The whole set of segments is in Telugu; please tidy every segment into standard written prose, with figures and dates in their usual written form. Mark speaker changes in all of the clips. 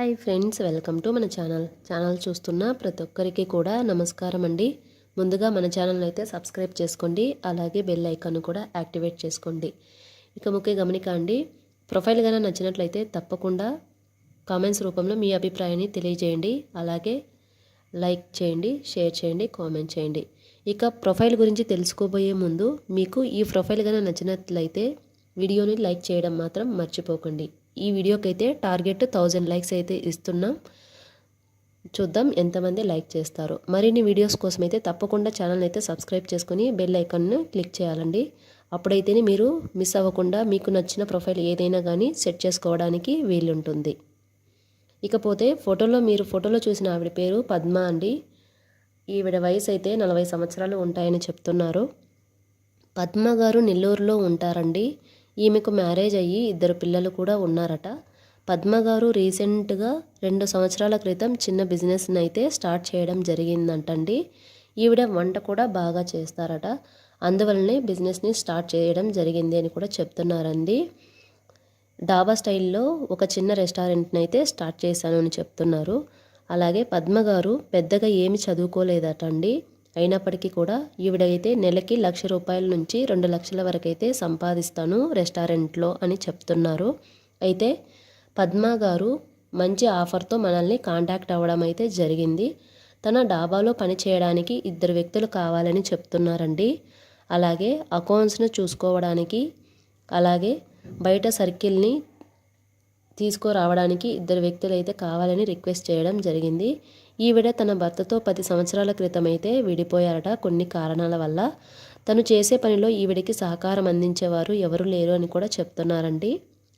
Speaker 1: హాయ్ ఫ్రెండ్స్, వెల్కమ్ టు మన ఛానల్ చూస్తున్న ప్రతి ఒక్కరికి కూడా నమస్కారం అండి. ముందుగా మన ఛానల్ అయితే సబ్స్క్రైబ్ చేసుకోండి, అలాగే బెల్ ఐకాన్ కూడా యాక్టివేట్ చేసుకోండి. ఇక ముఖ్య గమనిక అండి, ప్రొఫైల్ గాన నచ్చినట్లయితే తప్పకుండా కామెంట్స్ రూపంలో మీ అభిప్రాయాన్ని తెలియజేయండి. అలాగే లైక్ చేయండి, షేర్ చేయండి, కామెంట్ చేయండి. ఇక ప్రొఫైల్ గురించి తెలుసుకోబోయే ముందు మీకు ఈ ప్రొఫైల్ గాన నచ్చినట్లయితే వీడియోని లైక్ చేయడం మాత్రం మర్చిపోకండి. ఈ వీడియోకి అయితే టార్గెట్ 1000 లైక్స్ అయితే ఇస్తున్నాం. చూద్దాం ఎంతమంది లైక్ చేస్తారో. మరిన్ని వీడియోస్ కోసం అయితే తప్పకుండా ఛానల్ అయితే సబ్స్క్రైబ్ చేసుకొని బెల్ ఐకాన్ను క్లిక్ చేయాలండి. అప్పుడైతేనే మీరు మిస్ అవ్వకుండా మీకు నచ్చిన ప్రొఫైల్ ఏదైనా కానీ సెట్ చేసుకోవడానికి వీలుంటుంది. ఇకపోతే మీరు ఫోటోలో చూసిన ఆవిడ పేరు పద్మ అండి. ఈవిడ వయసు అయితే 40 సంవత్సరాలు ఉంటాయని చెప్తున్నారు. పద్మ గారు నెల్లూరులో ఉంటారండి. ఈమెకు మ్యారేజ్ అయ్యి 2 పిల్లలు కూడా ఉన్నారట. పద్మ గారు రీసెంట్గా 2 సంవత్సరాల క్రితం చిన్న బిజినెస్ని అయితే స్టార్ట్ చేయడం జరిగిందంటండి. ఈవిడ వంట కూడా బాగా చేస్తారట. అందువల్లనే బిజినెస్ని స్టార్ట్ చేయడం జరిగింది అని కూడా చెప్తున్నారండి. డాబా స్టైల్లో ఒక చిన్న రెస్టారెంట్ని అయితే స్టార్ట్ చేశాను అని చెప్తున్నారు. అలాగే పద్మ గారు పెద్దగా ఏమి చదువుకోలేదట అండి. అయినప్పటికీ కూడా ఈవిడైతే నెలకి 1,00,000 రూపాయల నుంచి 2 లక్షల వరకు అయితే సంపాదిస్తాను రెస్టారెంట్లో అని చెప్తున్నారు. అయితే పద్మ గారు మంచి ఆఫర్తో మనల్ని కాంటాక్ట్ అవ్వడం అయితే జరిగింది. తన డాబాలో పని చేయడానికి 2 వ్యక్తులు కావాలని చెప్తున్నారండి. అలాగే అకౌంట్స్ను చూసుకోవడానికి, అలాగే బయట సర్కిల్ని తీసుకురావడానికి 2 వ్యక్తులు అయితే కావాలని రిక్వెస్ట్ చేయడం జరిగింది. ఈవిడ తన భర్తతో 10 సంవత్సరాల క్రితం అయితే విడిపోయారట కొన్ని కారణాల వల్ల. తను చేసే పనిలో ఈవిడికి సహకారం అందించేవారు ఎవరు లేరు అని కూడా చెప్తున్నారండి.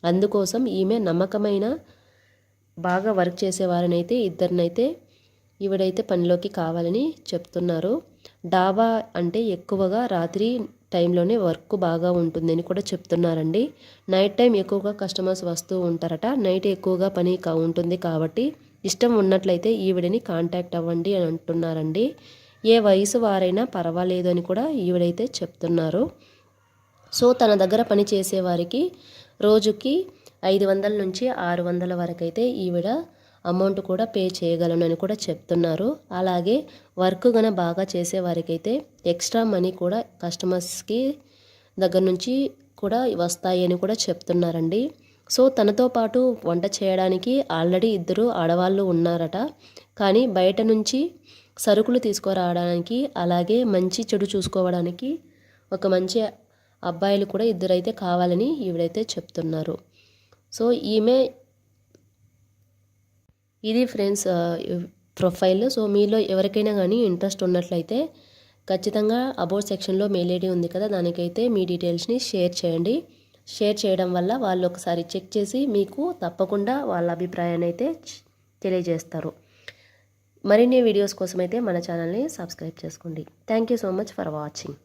Speaker 1: అందుకోసం ఈమె నమ్మకమైన బాగా వర్క్ చేసేవారినైతే 2 ఈవిడైతే పనిలోకి కావాలని చెప్తున్నారు. డాబా అంటే ఎక్కువగా రాత్రి టైంలోనే వర్క్ బాగా ఉంటుందని కూడా చెప్తున్నారండి. నైట్ టైం ఎక్కువగా కస్టమర్స్ వస్తూ ఉంటారట. నైట్ ఎక్కువగా పని ఉంటుంది కాబట్టి ఇష్టం ఉన్నట్లయితే ఈవిడని కాంటాక్ట్ అవ్వండి అని అంటున్నారండి. ఏ వయసు వారైనా పర్వాలేదు అని కూడా ఈవిడైతే చెప్తున్నారు. సో తన దగ్గర పని చేసేవారికి రోజుకి 500 నుంచి 600 వరకు అయితే ఈవిడ అమౌంట్ కూడా పే చేయగలను అని కూడా చెప్తున్నారు. అలాగే వర్క్ గన బాగా చేసేవారికైతే ఎక్స్ట్రా మనీ కూడా కస్టమర్స్కి దగ్గర నుంచి కూడా వస్తాయి అని కూడా చెప్తున్నారండి. సో తనతో పాటు వంట చేయడానికి ఆల్రెడీ 2 ఆడవాళ్ళు ఉన్నారట. కానీ బయట నుంచి సరుకులు తీసుకురావడానికి, అలాగే మంచి చెడు చూసుకోవడానికి ఒక మంచి అబ్బాయిలు కూడా 2 అయితే కావాలని ఈవిడైతే చెప్తున్నారు. సో ఇది ఫ్రెండ్స్ ప్రొఫైల్. సో మీలో ఎవరికైనా కానీ ఇంట్రెస్ట్ ఉన్నట్లయితే ఖచ్చితంగా అబౌట్ సెక్షన్లో మెయిల్ ఐడి ఉంది కదా, దానికైతే మీ డీటెయిల్స్ని షేర్ చేయండి. షేర్ చేయడం వల్ల వాళ్ళు ఒకసారి చెక్ చేసి మీకు తప్పకుండా వాళ్ళ అభిప్రాయాన్ని అయితే తెలియజేస్తారు. మరిన్ని వీడియోస్ కోసం అయితే మన ఛానల్ని సబ్స్క్రైబ్ చేసుకోండి. Thank you so much for watching.